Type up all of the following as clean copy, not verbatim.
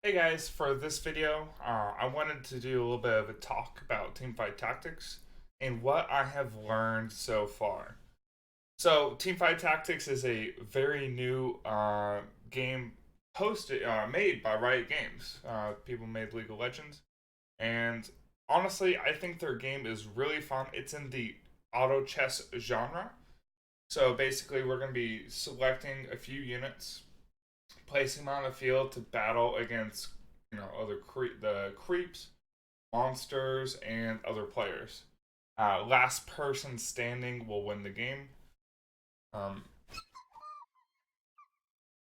Hey guys, for this video, I wanted to do a little bit of a talk about teamfight tactics and what I have learned so far. So, teamfight tactics is a very new game made by Riot Games. People made League of Legends, and honestly, I think their game is really fun. It's in the auto chess genre. So basically, we're going to be selecting a few units, placing them on the field to battle against the creeps, monsters, and other players. Last person standing will win the game. Um,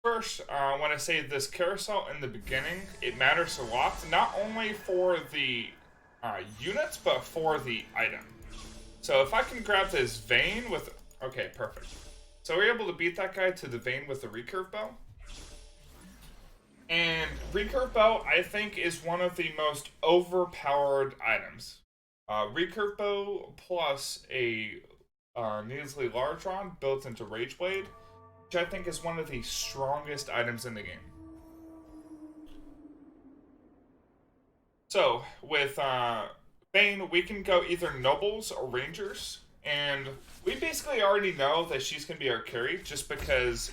First, I want to say this carousel in the beginning, it matters a lot, not only for the units, but for the item. So if I can grab this Vayne with... Okay, perfect. So we're able to beat that guy to the Vayne with the recurve bow. And recurve bow, I think, is one of the most overpowered items. Recurve bow plus a needlessly large rod built into Rage Blade, which I think is one of the strongest items in the game. So, with Vayne, we can go either Nobles or Rangers, and we basically already know that she's going to be our carry, just because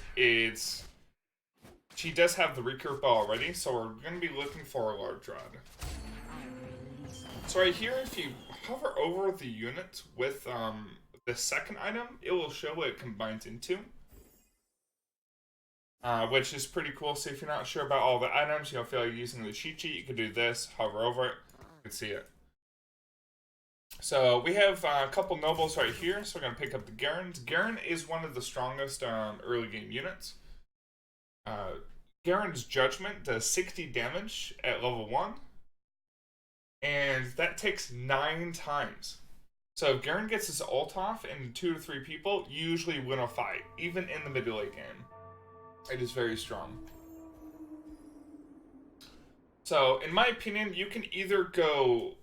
she does have the recurve bow already, so we're going to be looking for a large rod. So right here, if you hover over the unit with the second item, it will show what it combines into. Which is pretty cool. So if you're not sure about all the items, you don't feel like using the cheat sheet, you can do this, hover over it, you can see it. So we have a couple nobles right here, so we're going to pick up the Garens. Garen is one of the strongest early game units. Garen's Judgment does 60 damage at level 1. And that takes 9 times. So if Garen gets his ult off and 2 to 3 people usually win a fight, even in the mid late game. It is very strong. So in my opinion, you can either go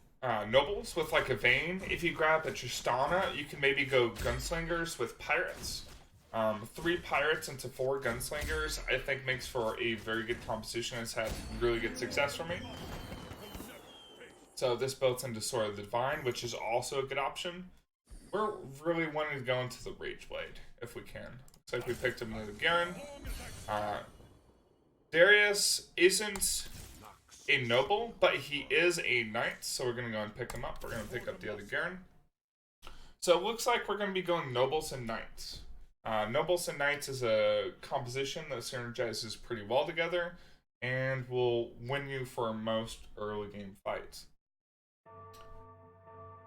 Nobles with like a Vayne. If you grab a Tristana, you can maybe go Gunslingers with Pirates. 3 Pirates into 4 Gunslingers, I think makes for a very good composition. It's had really good success for me. So this builds into Sword of the Divine, which is also a good option. We're really wanting to go into the Rage Blade, if we can. Looks like we picked up another Garen. Darius isn't a noble, but he is a knight, so we're going to go and pick him up. We're going to pick up the other Garen. So it looks like we're going to be going nobles and knights. Nobles and knights is a composition that synergizes pretty well together and will win you for most early game fights.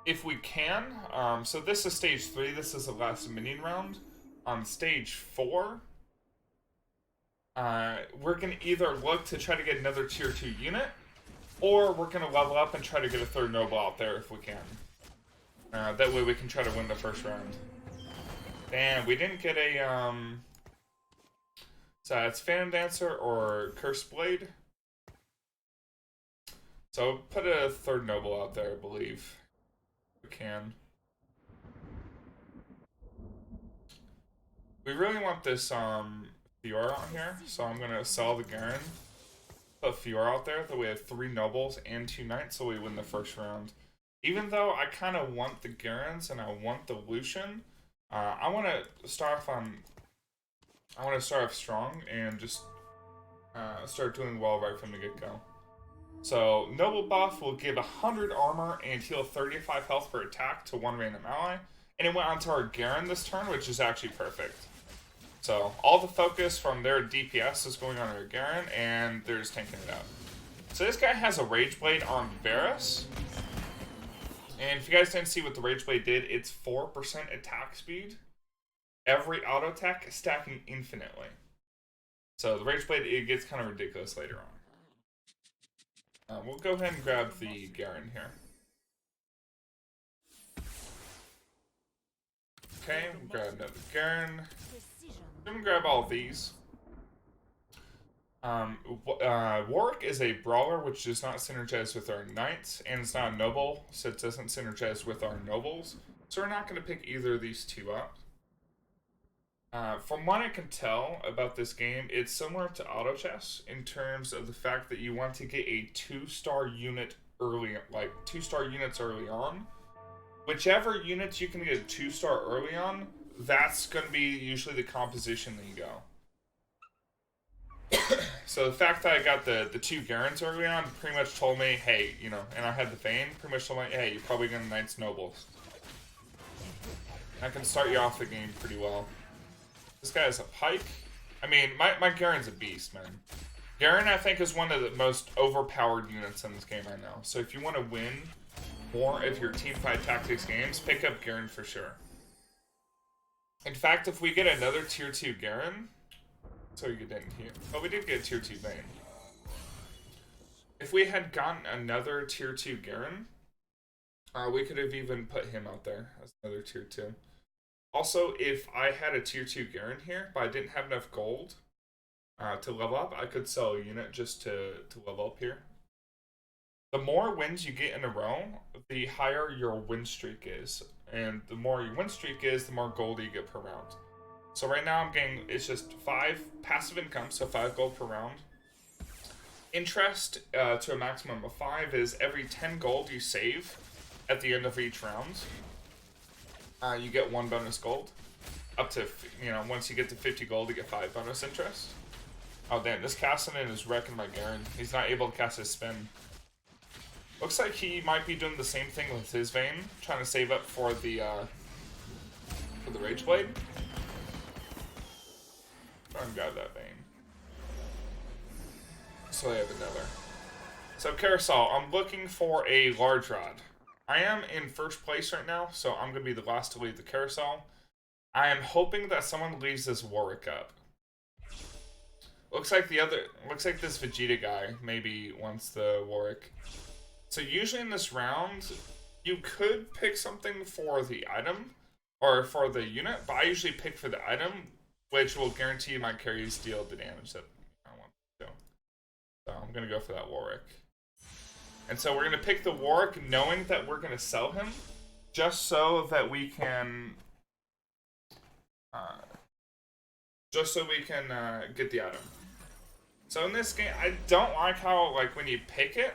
If we can, so this is stage 3, this is the last minion round. On stage 4, we're going to either look to try to get another tier 2 unit, or we're going to level up and try to get a third noble out there if we can. That way we can try to win the first round. And we didn't get a, so it's Phantom Dancer or Cursed Blade. So put a third noble out there, I believe. We can. We really want this Fiora out here, so I'm gonna sell the Garen. Put Fiora out there, that we have 3 nobles and 2 knights, so we win the first round. Even though I kind of want the Garens and I want the Lucian, I want to start off strong and just start doing well right from the get-go. So, Noble buff will give 100 armor and heal 35 health per attack to 1 random ally. And it went onto our Garen this turn, which is actually perfect. So, all the focus from their DPS is going on our Garen, and they're just tanking it out. So this guy has a Rage Blade on Varus. And if you guys didn't see what the Rage Blade did, it's 4% attack speed. Every auto attack stacking infinitely. So the Rage Blade, it gets kind of ridiculous later on. We'll go ahead and grab the Garen here. Okay, we'll grab another Garen. I'm gonna grab all of these. Warwick is a brawler, which does not synergize with our knights, and it's not a noble, so it doesn't synergize with our nobles. So we're not going to pick either of these 2 up. From what I can tell about this game, it's similar to auto chess in terms of the fact that you want to get a 2-star unit early, like 2-star units early on. Whichever units you can get a 2-star early on, that's going to be usually the composition that you go. So the fact that I got the 2 Garens early on pretty much told me, hey, you know, and I had the Vayne, pretty much told me, hey, you're probably going to Knights Nobles. I can start you off the game pretty well. This guy has a Pike. I mean, my Garen's a beast, man. Garen, I think, is one of the most overpowered units in this game right now. So if you want to win more of your Teamfight Tactics games, pick up Garen for sure. In fact, if we get another tier 2 Garen, so you didn't here. Oh, we did get a tier 2 Vayne. If we had gotten another tier 2 Garen, we could have even put him out there as another tier 2. Also, if I had a tier 2 Garen here, but I didn't have enough gold to level up, I could sell a unit just to level up here. The more wins you get in a row, the higher your win streak is. And the more your win streak is, the more gold you get per round. So right now I'm getting, it's just 5 passive income, so 5 gold per round. Interest to a maximum of 5 is every 10 gold you save at the end of each round. You get 1 bonus gold. Up to, you know, once you get to 50 gold, you get 5 bonus interest. Oh damn, this Cassian is wrecking my Garen. He's not able to cast his spin. Looks like he might be doing the same thing with his Vayne, trying to save up for the Rage Blade. Try and grab that Vayne. So they have another. So Carousel, I'm looking for a large rod. I am in first place right now, so I'm gonna be the last to leave the Carousel. I am hoping that someone leaves this Warwick up. Looks like this Vegeta guy maybe wants the Warwick. So usually in this round, you could pick something for the item, or for the unit, but I usually pick for the item, which will guarantee my carries deal the damage that I want to do. So I'm going to go for that Warwick. And so we're going to pick the Warwick knowing that we're going to sell him, just so that we can... get the item. So in this game, I don't like how, like, when you pick it,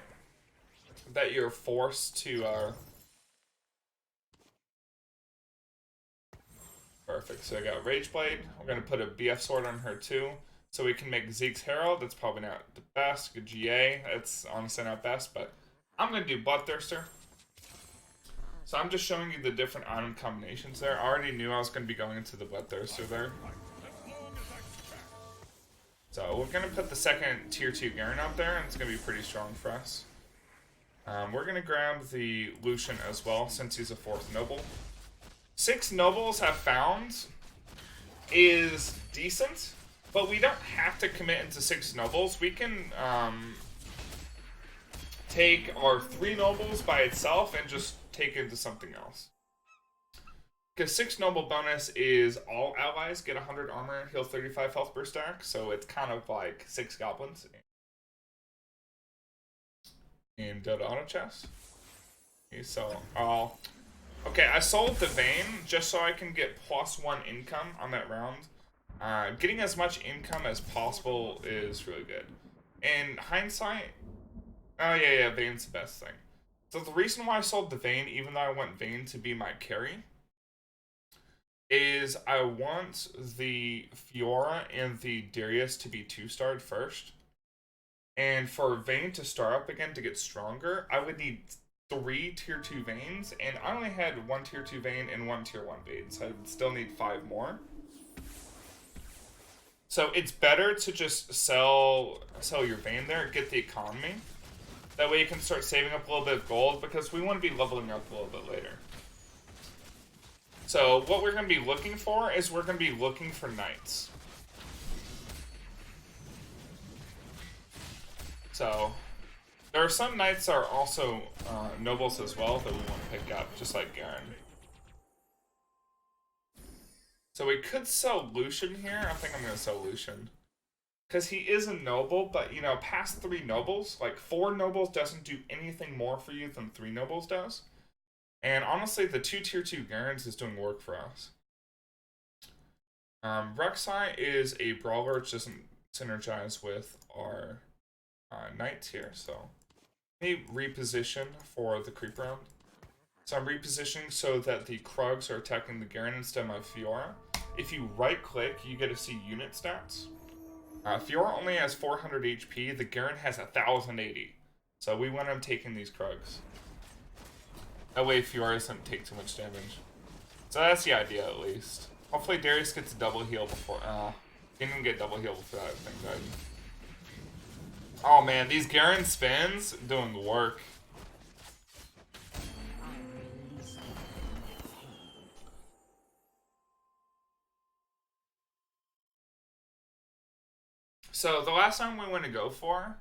that you're forced to, Perfect, so I got Rage Blade. We're going to put a BF Sword on her too, so we can make Zeke's Herald. That's probably not the best. Good GA, that's honestly not best, but I'm going to do Bloodthirster. So I'm just showing you the different item combinations there. I already knew I was going to be going into the Bloodthirster there. So we're going to put the second tier 2 Garen out there, and it's going to be pretty strong for us. We're going to grab the Lucian as well, since he's a 4th noble. 6 nobles have found is decent, but we don't have to commit into 6 nobles. We can take our 3 nobles by itself and just take into something else. Because 6 noble bonus is all allies get 100 armor, heal 35 health per stack, so it's kind of like 6 goblins in Dota Auto Chess. Okay, so okay, I sold the Vayne just so I can get +1 income on that round. Getting as much income as possible is really good. In hindsight, oh yeah, Vayne's the best thing. So the reason why I sold the Vayne, even though I want Vayne to be my carry, is I want the Fiora and the Darius to be 2-starred first. And for Vayne to star up again to get stronger, I would need 3 tier 2 Vaynes, and I only had 1 tier 2 Vayne and 1 tier 1 Vayne, so I would still need 5 more. So it's better to just sell your Vayne there, get the economy. That way you can start saving up a little bit of gold, because we want to be leveling up a little bit later. So what we're going to be looking for is we're going to be looking for knights. So there are some knights that are also nobles as well that we want to pick up, just like Garen. So we could sell Lucian here. I think I'm going to sell Lucian. Because he is a noble, but, you know, past 3 nobles, like 4 nobles doesn't do anything more for you than 3 nobles does. And honestly, the 2 tier 2 Garens is doing work for us. Rek'Sai is a brawler. It doesn't synergize with our knights here, so let me reposition for the creep round. So I'm repositioning so that the Krugs are attacking the Garen instead of my Fiora. If you right click, you get to see unit stats. Fiora only has 400 HP, the Garen has 1080. So we want him taking these Krugs. That way Fiora doesn't take too much damage. So that's the idea at least. Hopefully Darius gets a double heal before... he didn't get double heal before that thing died. Oh man, these Garen spins doing the work. So the last time we want to go for,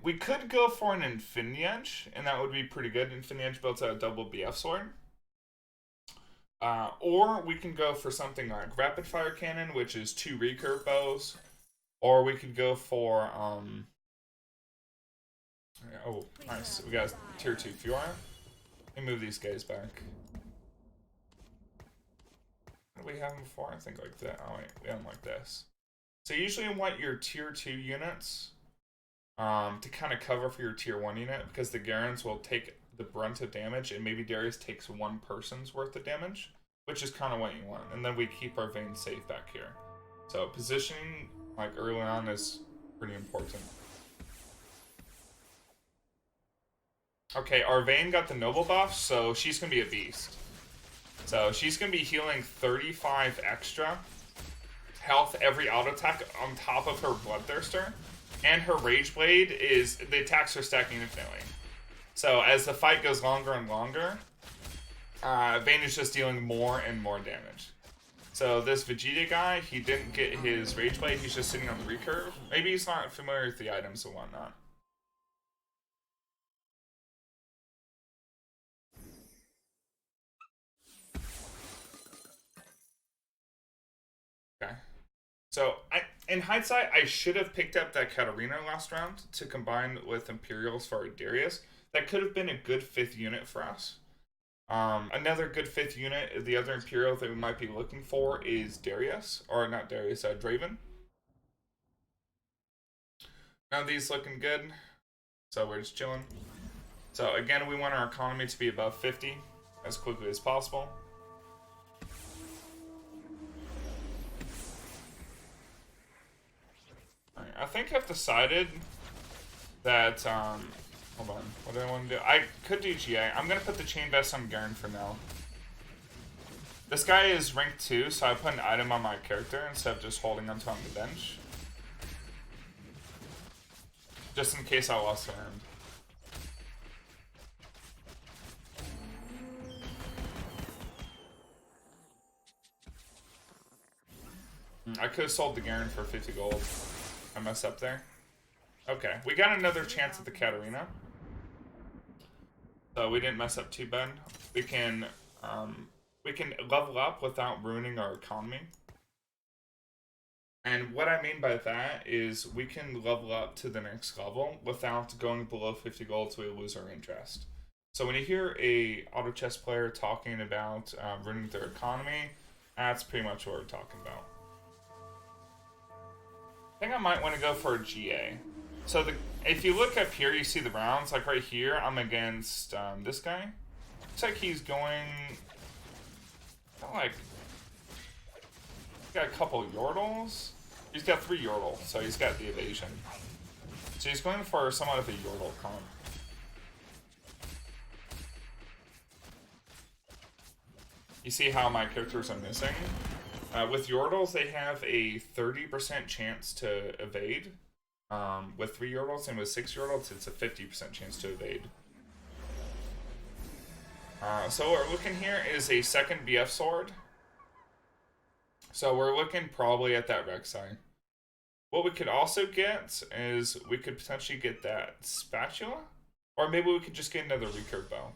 we could go for an Infinity Edge, and that would be pretty good. Infinity Edge builds out a double BF sword. Or we can go for something like Rapid Fire Cannon, which is 2 recurve bows. Or we could go for, oh, nice. We got tier 2 Fiora. Let me move these guys back. What do we have them for? I think like that. Oh wait, we have them like this. So usually you want your tier 2 units to kind of cover for your tier 1 unit, because the Garens will take the brunt of damage, and maybe Darius takes one person's worth of damage, which is kind of what you want. And then we keep our Vayne safe back here. So positioning like early on is pretty important. Okay, our Vayne got the noble buff, so she's gonna be a beast. So she's gonna be healing 35 extra health every auto attack on top of her Bloodthirster, and her Rage Blade is the attacks are stacking infinitely. So as the fight goes longer and longer, Vayne is just dealing more and more damage. So this Vegeta guy, he didn't get his Rage Blade, he's just sitting on the recurve. Maybe he's not familiar with the items and whatnot. Okay. So, in hindsight, I should have picked up that Katarina last round to combine with Imperials for Darius. That could have been a good 5th unit for us. Another good 5th unit, the other Imperial that we might be looking for is Darius. Or not Darius, Draven. Now these looking good. So we're just chilling. So again, we want our economy to be above 50 as quickly as possible. I think I've decided that, hold on, what do I want to do? I could do GA. I'm going to put the chain vest on Garen for now. This guy is rank 2, so I put an item on my character instead of just holding onto on the bench. Just in case I lost the round. I could have sold the Garen for 50 gold. I messed up there. Okay, we got another chance at the Katarina. So we didn't mess up too bad. We can level up without ruining our economy. And what I mean by that is we can level up to the next level without going below 50 gold so we lose our interest. So when you hear a auto chess player talking about ruining their economy, that's pretty much what we're talking about. I think I might want to go for a GA. So if you look up here, you see the rounds. Like right here, I'm against this guy. Looks like he's going... like... He's got a couple Yordles. He's got 3 Yordles, so he's got the evasion. So he's going for somewhat of a Yordle comp. You see how my characters are missing? With Yordles, they have a 30% chance to evade. With 3 Yordles, and with 6 Yordles, it's a 50% chance to evade. So what we're looking here is a 2nd BF sword. So we're looking probably at that Rek'Sai. What we could also get is we could potentially get that spatula, or maybe we could just get another recurve bow.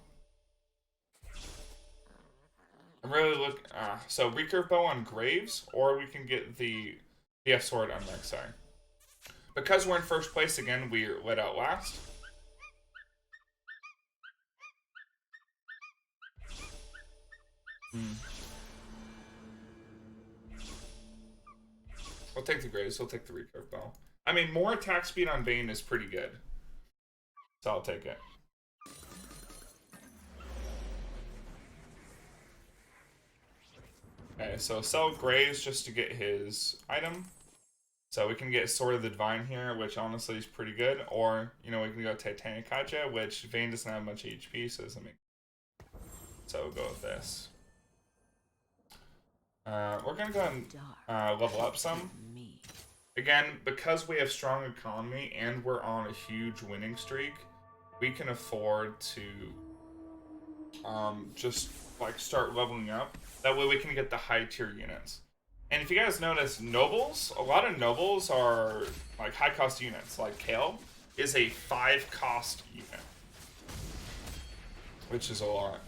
I'm really looking. So recurve bow on Graves, or we can get the BF sword on Rek'Sai. Because we're in first place again, we're let out last. We'll take the Graves. We'll take the recurve bow. I mean, more attack speed on Vayne is pretty good. So I'll take it. Okay, so sell Graves just to get his item. So we can get Sword of the Divine here, which honestly is pretty good. Or, you know, we can go Titanic Kaja, which Vayne doesn't have much HP, so it doesn't make. So we'll go with this. We're gonna go and level up some. Again, because we have strong economy and we're on a huge winning streak, we can afford to just like start leveling up. That way we can get the high tier units. And if you guys notice, nobles, a lot of nobles are like high cost units. Like Kale is a 5 cost unit, which is a lot.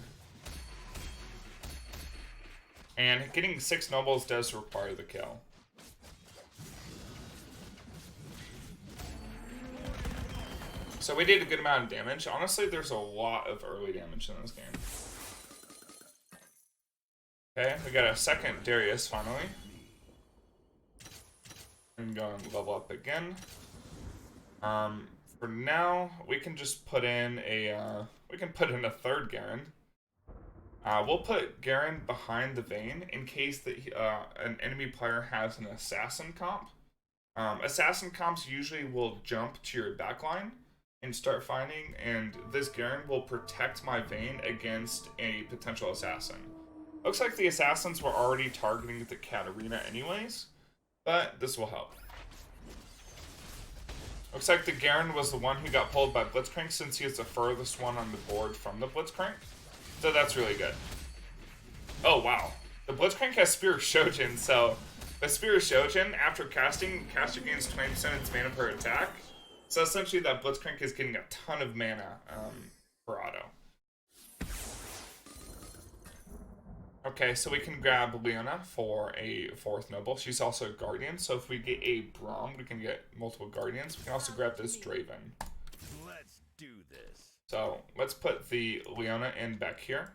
And getting 6 nobles does require the kill. So we did a good amount of damage. Honestly, there's a lot of early damage in this game. Okay, we got a second Darius finally. And go and level up again. For now, we can just put in a third Garen. We'll put Garen behind the Vayne in case that an enemy player has an assassin comp. Assassin comps usually will jump to your backline and start fighting, and this Garen will protect my Vayne against a potential assassin. Looks like the assassins were already targeting the Katarina anyways, but this will help. Looks like the Garen was the one who got pulled by Blitzcrank since he is the furthest one on the board from the Blitzcrank. So that's really good. Oh, wow. The Blitzcrank has Spear of Shojin, so the Spear of Shojin, after casting, caster gains 20% of its mana per attack. So essentially that Blitzcrank is getting a ton of mana per auto. Okay, so we can grab Leona for a 4th noble. She's also a Guardian, so if we get a Braum, we can get multiple Guardians. We can also grab this Draven. Let's do this. So let's put the Leona in back here.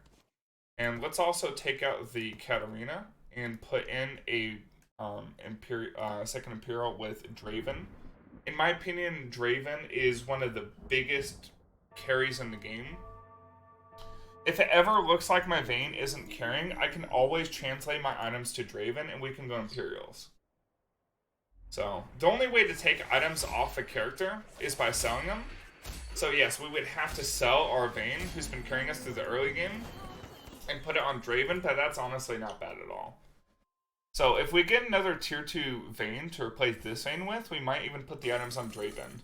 And let's also take out the Katarina and put in a second Imperial with Draven. In my opinion, Draven is one of the biggest carries in the game. If it ever looks like my Vayne isn't carrying, I can always translate my items to Draven and we can go Imperials. So, the only way to take items off a character is by selling them. So yes, we would have to sell our Vayne, who's been carrying us through the early game, and put it on Draven, but that's honestly not bad at all. So if we get another tier 2 Vayne to replace this Vayne with, we might even put the items on Draven.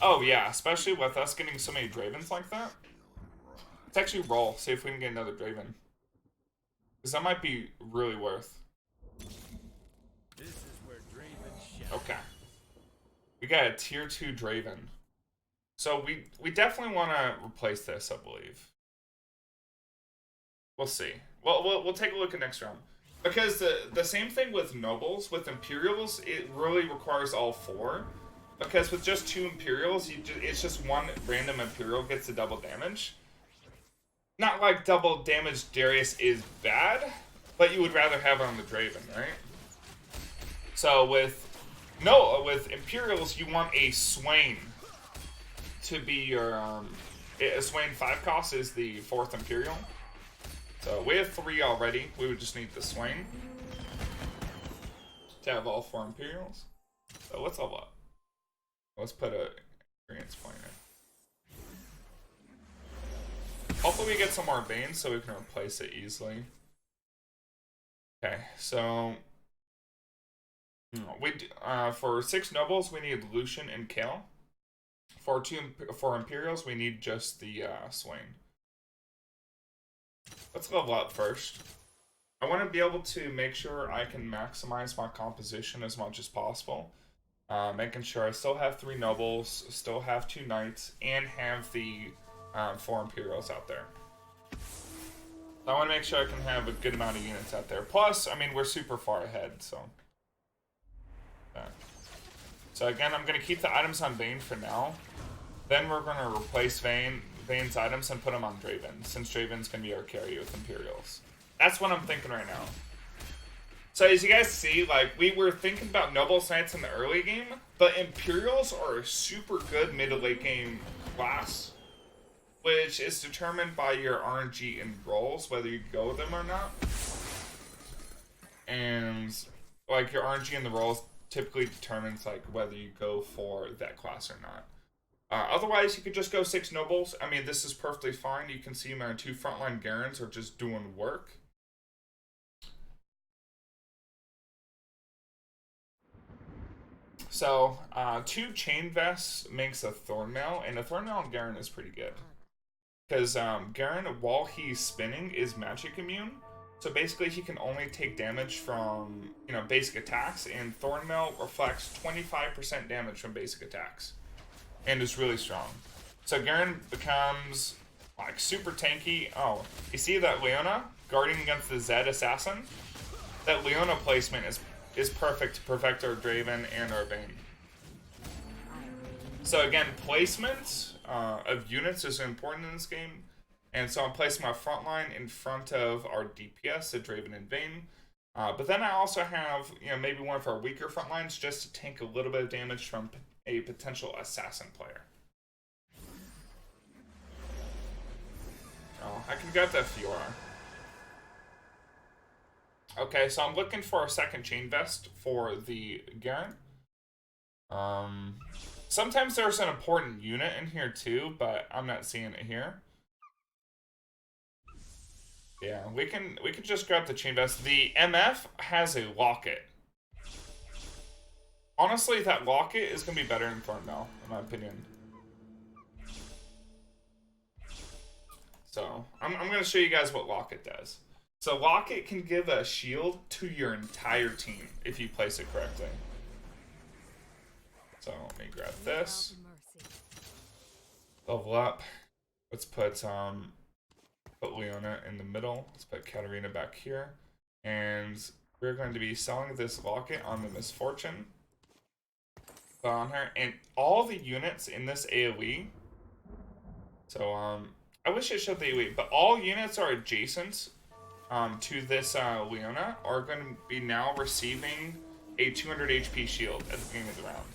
Oh yeah, especially with us getting so many Dravens like that. Let's actually roll, see if we can get another Draven. Because that might be really worth. This is where Draven shines. Okay. We got a tier 2 Draven. So we definitely want to replace this, I believe. We'll see. Well, we'll take a look at next round. Because the same thing with Nobles, with Imperials, it really requires all 4. Because with just 2 Imperials, it's just one random Imperial gets the double damage. Not like double damage Darius is bad, but you would rather have it on the Draven, right? So with Imperials, you want a Swain to be your a Swain 5 cost is the 4th Imperial. So we have 3 already. We would just need the Swain to have all 4 Imperials. So let's level up. Let's put a experience point in. Hopefully we get some more Banes so we can replace it easily. Okay, so for 6 Nobles we need Lucian and Kale. For Imperials we need just the Swain. Let's level up first. I want to be able to make sure I can maximize my composition as much as possible. Making sure I still have 3 Nobles, still have 2 Knights, and have the 4 Imperials out there. I want to make sure I can have a good amount of units out there. Plus, I mean, we're super far ahead, so. So again, I'm going to keep the items on Vayne for now. Then we're going to replace Vayne's items and put them on Draven, since Draven's going to be our carry with Imperials. That's what I'm thinking right now. So as you guys see, like, we were thinking about Noble Knights in the early game, but Imperials are a super good mid to late game class, which is determined by your RNG and rolls, whether you go with them or not. And like your RNG and the rolls typically determines like whether you go for that class or not. Otherwise, you could just go 6 nobles. I mean, this is perfectly fine. You can see my 2 frontline Garens are just doing work. So, 2 chain vests makes a Thornmail, and a Thornmail Garen is pretty good. Because Garen, while he's spinning, is magic immune. So basically, he can only take damage from, you know, basic attacks, and Thornmail reflects 25% damage from basic attacks. And is really strong. So Garen becomes, like, super tanky. Oh, you see that Leona guarding against the Zed Assassin? That Leona placement is perfect to protect our Draven and our Vayne. So again, placement of units is important in this game. And so I'm placing my front line in front of our DPS, the Draven and Vayne. But then I also have, you know, maybe one of our weaker front lines just to tank a little bit of damage from a potential assassin player. Oh, I can grab that Fiora. Okay, so I'm looking for a second chain vest for the Garen. Sometimes there's an important unit in here too, but I'm not seeing it here. Yeah, we can just grab the chain vest. The MF has a locket. Honestly, that locket is gonna be better than Thornmail, in my opinion. So I'm gonna show you guys what locket does. So locket can give a shield to your entire team if you place it correctly. So let me grab this. Level up. Let's put Leona in the middle. Let's put Katarina back here. And we're going to be selling this locket on the Misfortune. On her. And all the units in this AoE. So I wish it showed the AoE, but all units are adjacent to this Leona are going to be now receiving a 200 HP shield at the beginning of the round.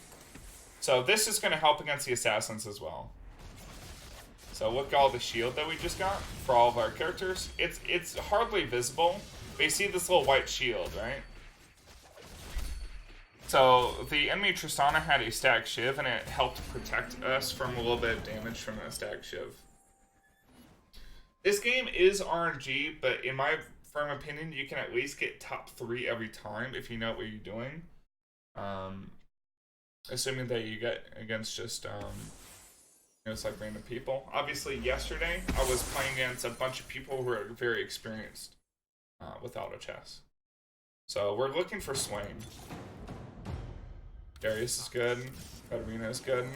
So this is going to help against the assassins as well. So look at all the shield that we just got for all of our characters. It's hardly visible, but you see this little white shield, right? So the enemy Tristana had a stack shiv, and it helped protect us from a little bit of damage from that stack shiv. This game is RNG, but in my firm opinion, you can at least get top 3 every time if you know what you're doing. Assuming that you get against just, you know, it's like random people. Obviously, yesterday, I was playing against a bunch of people who are very experienced with auto chess. So we're looking for Swain. Darius is good. Katarina is good.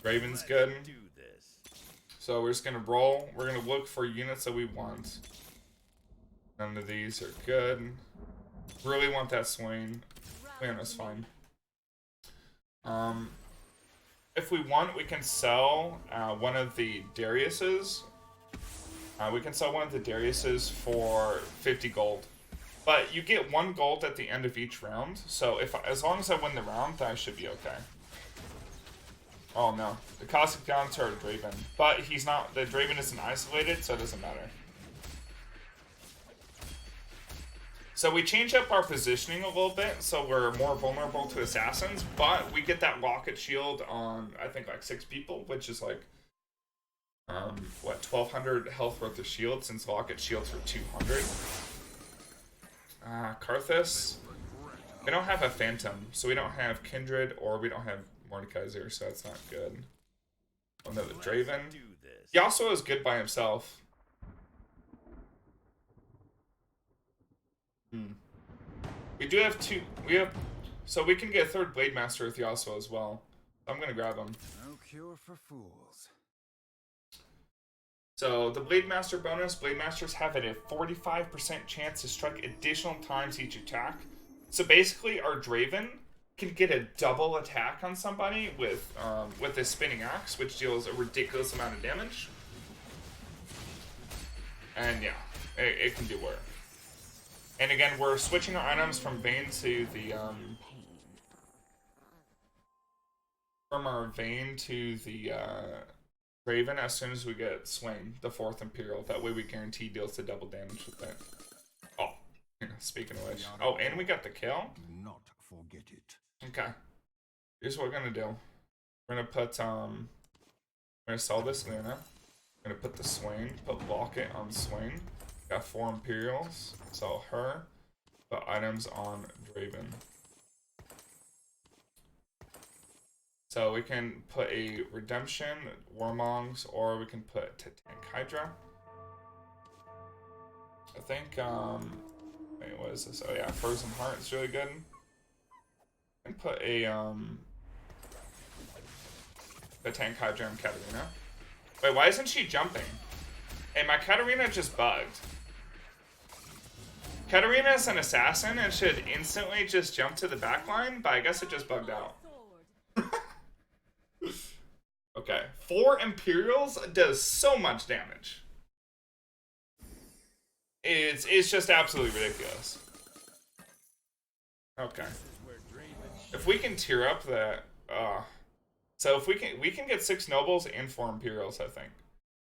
Raven's good. So we're just going to roll. We're going to look for units that we want. None of these are good. Really want that Swain. Leona's fine. If we want, we can sell one of the Dariuses. We can sell one of the Dariuses for 50 gold. But you get 1 gold at the end of each round. So as long as I win the round, then I should be okay. Oh no, the Cosmic Giants are a Draven. But he's not, the Draven isn't isolated, so it doesn't matter. So we change up our positioning a little bit, so we're more vulnerable to assassins, but we get that locket shield on, I think, like 6 people, which is like, what, 1200 health worth of shield, since locket shields for 200. Karthus. We don't have a Phantom, so we don't have Kindred, or we don't have Mordekaiser, so that's not good. Oh no, the Draven. Yasuo is good by himself. We do have 2. So we can get a 3rd Blade Master with Yasuo as well. I'm gonna grab him. No cure for fools. So the Blade Master bonus, Blade Masters have a 45% chance to strike additional times each attack. So basically, our Draven can get a double attack on somebody with this spinning axe, which deals a ridiculous amount of damage. And yeah, it can do work. And again, we're switching our items from Vayne to the, from our Vayne to the, Raven as soon as we get Swain, the 4th Imperial. That way we guarantee deals the double damage with it. Oh, speaking of which. Oh, and we got the kill? Do not forget it. Okay. Here's what we're gonna do. We're gonna put, we're gonna sell this Luna. We're gonna put the Swain, put Locket on Swain. Got 4 Imperials. Sell her. Put items on Draven. So we can put a Redemption, Warmongs, or we can put Titanic Hydra. I think, wait, what is this? Oh yeah, Frozen Heart is really good. And put a, Titanic Hydra and Katarina. Wait, why isn't she jumping? Hey, my Katarina just bugged. Katarina is an assassin and should instantly just jump to the back line, but I guess it just bugged out. Okay, 4 Imperials does so much damage. It's just absolutely ridiculous. Okay. If we can tier up that, so if we can get 6 nobles and 4 Imperials, I think.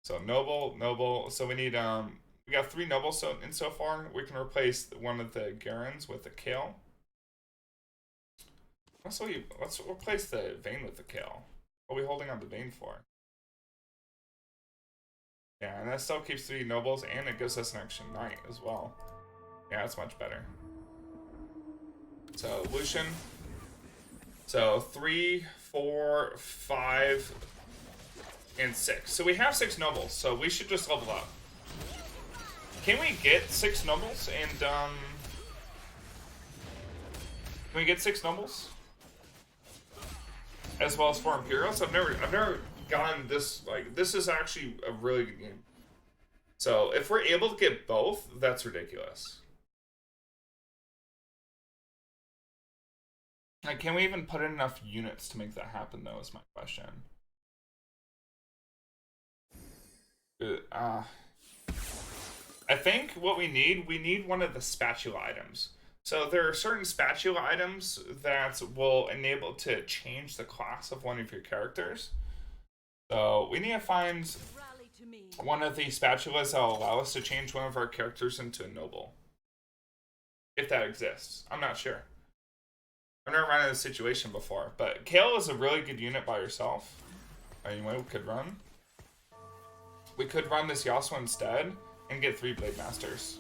So noble. So we need we got 3 nobles so far. We can replace one of the Garens with the Kale. Let's replace the Vayne with the Kale. What are we holding on the Vayne for? Yeah, and that still keeps 3 nobles, and it gives us an extra knight as well. Yeah, that's much better. So, Lucian. So, 3, 4, 5, and 6. So we have 6 nobles, so we should just level up. Can we get 6 nobles, and, can we get 6 nobles? As well as 4 Imperials? I've never gotten this, like, this is actually a really good game. So, if we're able to get both, that's ridiculous. Like, can we even put in enough units to make that happen, though, is my question. I think what we need one of the spatula items. So there are certain spatula items that will enable to change the class of one of your characters. So we need to find one of the spatulas that will allow us to change one of our characters into a noble. If that exists. I'm not sure. I've never run into this situation before. But Kale is a really good unit by herself. Anyway, we could run. We could run this Yasuo instead and get 3 Blade Masters.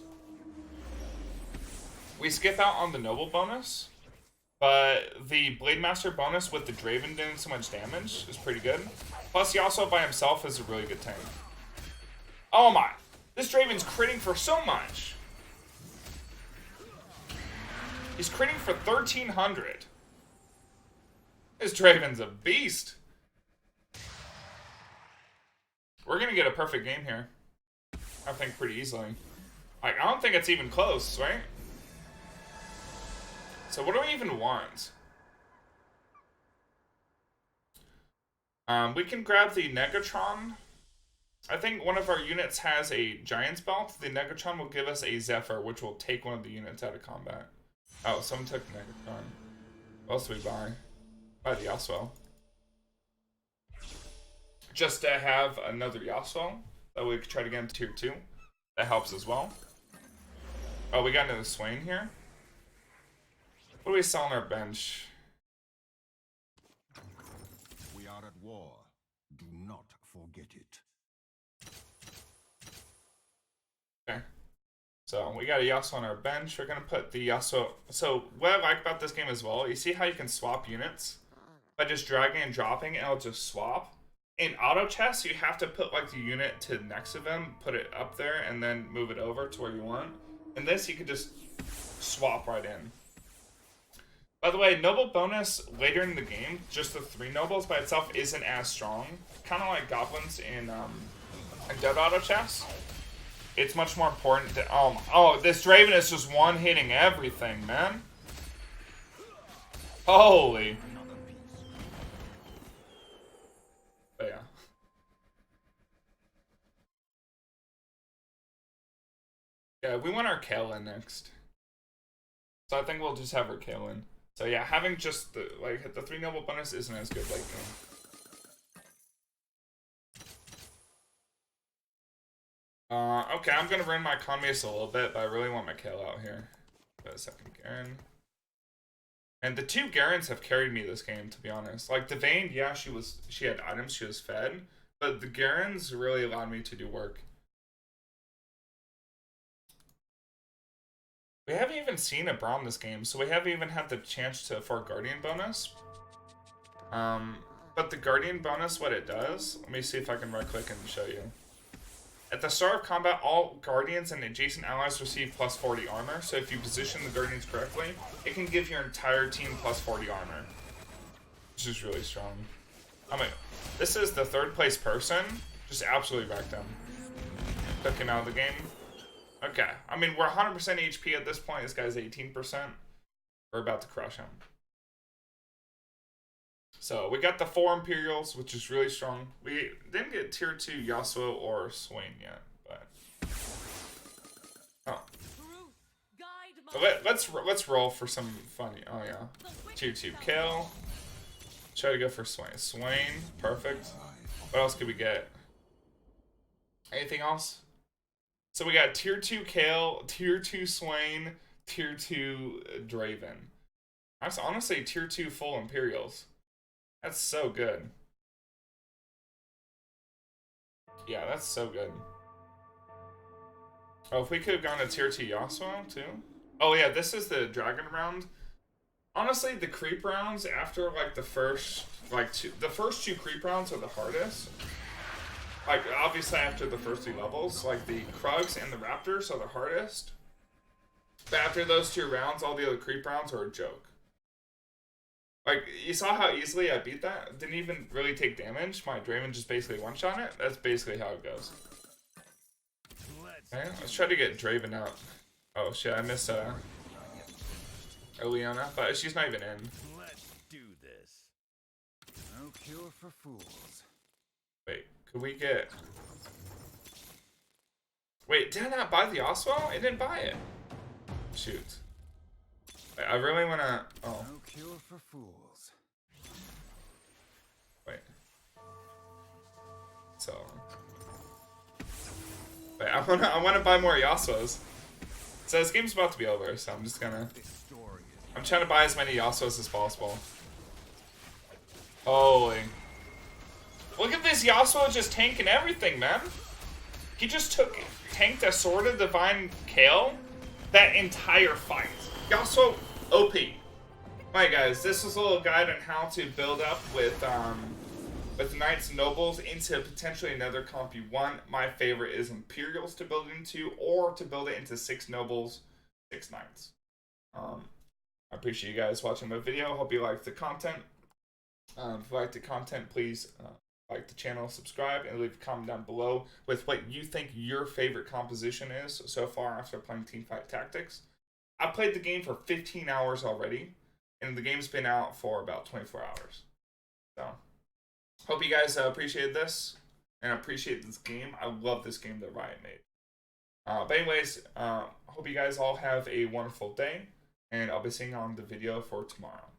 We skip out on the Noble bonus, but the Blade Master bonus with the Draven doing so much damage is pretty good. Plus, Yasuo by himself is a really good tank. Oh my! This Draven's critting for so much! He's critting for 1,300. This Draven's a beast. We're gonna get a perfect game here. I think pretty easily. Like, I don't think it's even close, right? So what do we even want? We can grab the Negatron. I think one of our units has a Giant's Belt. The Negatron will give us a Zephyr, which will take one of the units out of combat. Oh, someone took Negatron. What else do we buy? Buy the Yasuo. Just to have another Yasuo. That we could try to get into tier 2. That helps as well. Oh, we got another Swain here. What do we sell on our bench? We are at war. Do not forget it. Okay. So we got a Yasuo on our bench. We're gonna put the Yasuo. So what I like about this game as well, you see how you can swap units by just dragging and dropping, and it'll just swap. In auto chess, you have to put like the unit to next to them, put it up there, and then move it over to where you want. In this, you could just swap right in. By the way, noble bonus later in the game, just the 3 nobles by itself isn't as strong. Kind of like goblins in Dead Auto Chess. It's much more important to, oh, this Draven is just one-hitting everything, man. Holy. But yeah. Yeah, we want our Kale in next. So I think we'll just have her killing. So yeah, having just the hit the 3 noble bonus isn't as good late game. Okay, I'm gonna run my economies a little bit, but I really want my kill out here. Got a second Garen. And the 2 Garens have carried me this game, to be honest. Like the Vayne, yeah, she had items, she was fed, but the Garens really allowed me to do work. We haven't even seen a Braum this game, so we haven't even had the chance for a Guardian bonus. But the Guardian bonus, what it does, let me see if I can right click and show you. At the start of combat, all Guardians and adjacent allies receive plus 40 armor, so if you position the Guardians correctly, it can give your entire team plus 40 armor. Which is really strong. I mean, this is the 3rd place person, just absolutely wrecked him. Took him out of the game. Okay, I mean, we're 100% HP at this point, this guy's 18%. We're about to crush him. So, we got the 4 Imperials, which is really strong. We didn't get tier 2 Yasuo or Swain yet, but... Oh. So let's roll for some fun. Oh, yeah. Tier 2 kill. Try to go for Swain. Swain, perfect. What else could we get? Anything else? So we got tier 2 Kale, tier 2 Swain, tier 2 Draven. That's honestly tier 2 full Imperials. That's so good. Yeah, that's so good. Oh, if we could have gone to tier 2 Yasuo, too. Oh, yeah, this is the Dragon round. Honestly, the creep rounds after, like, the first, the first 2 creep rounds are the hardest. Like, obviously after the first 2 levels, like, the Krugs and the Raptors are the hardest. But after those 2 rounds, all the other creep rounds are a joke. Like, you saw how easily I beat that? Didn't even really take damage. My Draven just basically one-shot it. That's basically how it goes. Okay, let's try to get Draven out. Oh shit, I missed Eliana, but she's not even in. Let's do this. No cure for fools. Wait, could we get... Wait, did I not buy the Oswald? I didn't buy it. Shoot. Wait, I really wanna... Oh. No cure for fools. Wait. So... Wait, I wanna buy more Yasuos. So this game's about to be over, so I'm just gonna... I'm trying to buy as many Yasuos as possible. Holy. Look at this Yasuo just tanking everything, man. He just tanked a Sword of Divine Kale that entire fight. Yasuo OP. Alright guys, this is a little guide on how to build up with Knights and Nobles into potentially another comp you want. My favorite is Imperials to build into, or to build it into 6 Nobles, 6 Knights. I appreciate you guys watching my video. Hope you liked the content. If you liked the content, please like the channel, subscribe, and leave a comment down below with what you think your favorite composition is so far after playing Teamfight Tactics. I've played the game for 15 hours already, and the game's been out for about 24 hours. So, hope you guys appreciated this, and appreciate this game. I love this game that Riot made. But anyways, hope you guys all have a wonderful day, and I'll be seeing you on the video for tomorrow.